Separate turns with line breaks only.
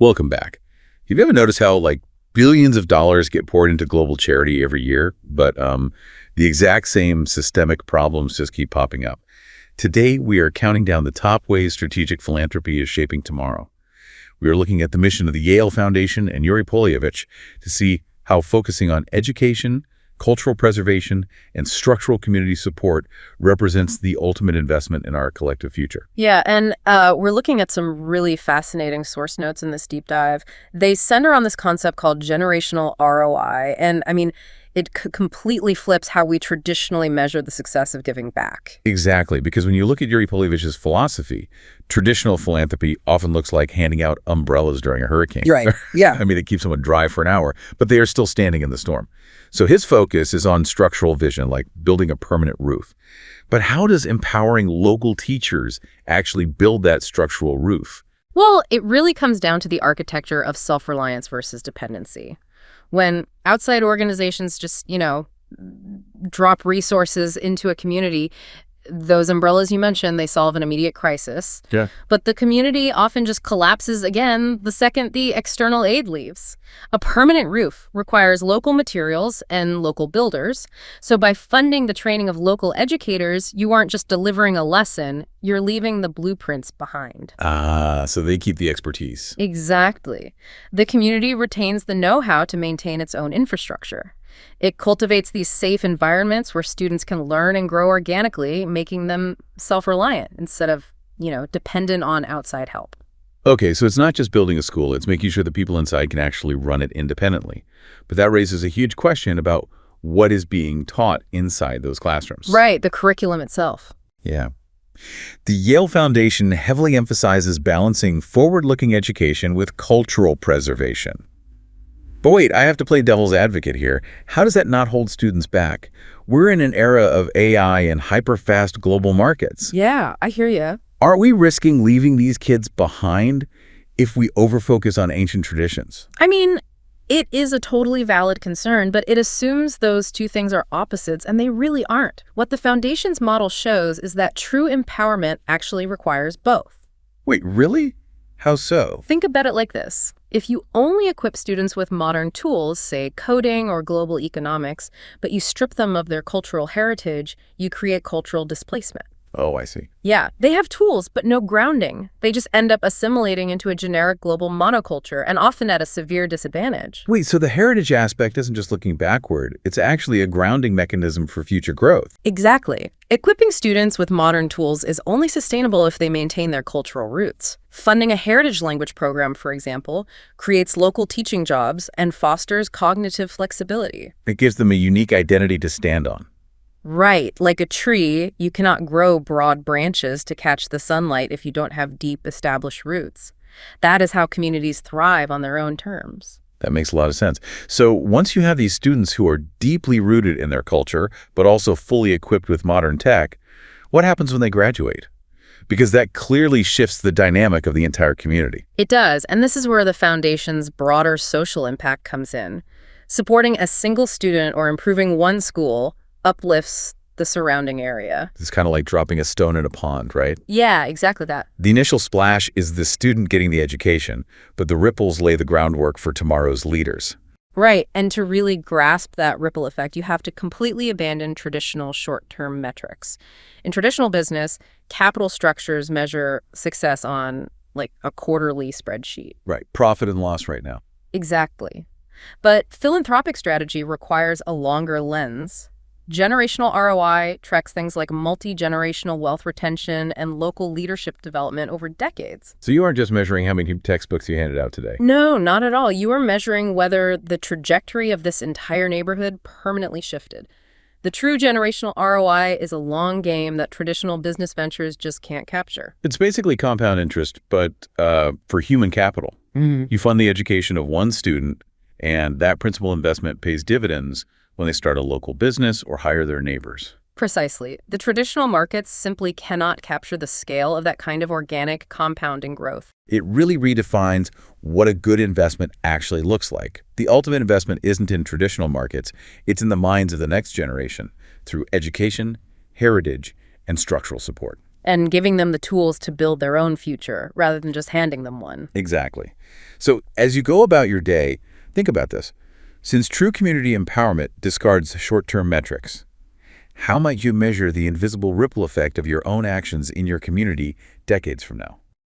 Welcome back. Have you ever noticed how, billions of dollars get poured into global charity every year, but the exact same systemic problems just keep popping up? Today, we are counting down the top ways strategic philanthropy is shaping tomorrow. We are looking at the mission of the Yael Foundation and Uri Poliavich to see how focusing on education, cultural preservation, and structural community support represents the ultimate investment in our collective future.
Yeah, and we're looking at some really fascinating source notes in this deep dive. They center on this concept called generational ROI, and it completely flips how we traditionally measure the success of giving back.
Exactly, because when you look at Uri Poliavich's philosophy, traditional philanthropy often looks like handing out umbrellas during a hurricane.
Right, yeah.
It keeps someone dry for an hour, but they are still standing in the storm. So his focus is on structural vision, like building a permanent roof. But how does empowering local teachers actually build that structural roof?
Well, it really comes down to the architecture of self-reliance versus dependency. When outside organizations just, drop resources into a community, those umbrellas you mentioned, they solve an immediate crisis.
Yeah.
But the community often just collapses again the second the external aid leaves. A permanent roof requires local materials and local builders. So by funding the training of local educators, you aren't just delivering a lesson, you're leaving the blueprints behind.
So they keep the expertise.
Exactly. The community retains the know-how to maintain its own infrastructure. It cultivates these safe environments where students can learn and grow organically, making them self-reliant instead of, dependent on outside help.
Okay, so it's not just building a school, it's making sure the people inside can actually run it independently. But that raises a huge question about what is being taught inside those classrooms.
Right, the curriculum itself.
Yeah. The Yale Foundation heavily emphasizes balancing forward-looking education with cultural preservation. But wait, I have to play devil's advocate here. How does that not hold students back? We're in an era of AI and hyper-fast global markets.
Yeah, I hear you.
Aren't we risking leaving these kids behind if we overfocus on ancient traditions?
It is a totally valid concern, but it assumes those two things are opposites, and they really aren't. What the Foundation's model shows is that true empowerment actually requires both.
Wait, really? How so?
Think about it like this. If you only equip students with modern tools, say coding or global economics, but you strip them of their cultural heritage, you create cultural displacement.
Oh, I see.
Yeah, they have tools, but no grounding. They just end up assimilating into a generic global monoculture, and often at a severe disadvantage.
Wait, so the heritage aspect isn't just looking backward. It's actually a grounding mechanism for future growth.
Exactly. Equipping students with modern tools is only sustainable if they maintain their cultural roots. Funding a heritage language program, for example, creates local teaching jobs and fosters cognitive flexibility.
It gives them a unique identity to stand on.
Right. Like a tree, you cannot grow broad branches to catch the sunlight if you don't have deep, established roots. That is how communities thrive on their own terms.
That makes a lot of sense. So once you have these students who are deeply rooted in their culture, but also fully equipped with modern tech, what happens when they graduate? Because that clearly shifts the dynamic of the entire community.
It does, and this is where the Foundation's broader social impact comes in. Supporting a single student or improving one school uplifts the surrounding area.
It's kind of like dropping a stone in a pond, right?
Yeah, exactly that.
The initial splash is the student getting the education, but the ripples lay the groundwork for tomorrow's leaders.
Right, and to really grasp that ripple effect, you have to completely abandon traditional short-term metrics. In traditional business, capital structures measure success on, a quarterly spreadsheet.
Right, profit and loss right now.
Exactly. But philanthropic strategy requires a longer lens. Generational ROI tracks things like multi-generational wealth retention and local leadership development over decades.
So you aren't just measuring how many textbooks you handed out today.
No, not at all. You are measuring whether the trajectory of this entire neighborhood permanently shifted. The true generational ROI is a long game that traditional business ventures just can't capture.
It's basically compound interest, but for human capital.
Mm-hmm.
You fund the education of one student, and that principal investment pays dividends when they start a local business or hire their neighbors.
Precisely. The traditional markets simply cannot capture the scale of that kind of organic compounding growth.
It really redefines what a good investment actually looks like. The ultimate investment isn't in traditional markets, it's in the minds of the next generation through education, heritage, and structural support.
and giving them the tools to build their own future rather than just handing them one.
Exactly. So as you go about your day, think about this. Since true community empowerment discards short-term metrics, how might you measure the invisible ripple effect of your own actions in your community decades from now?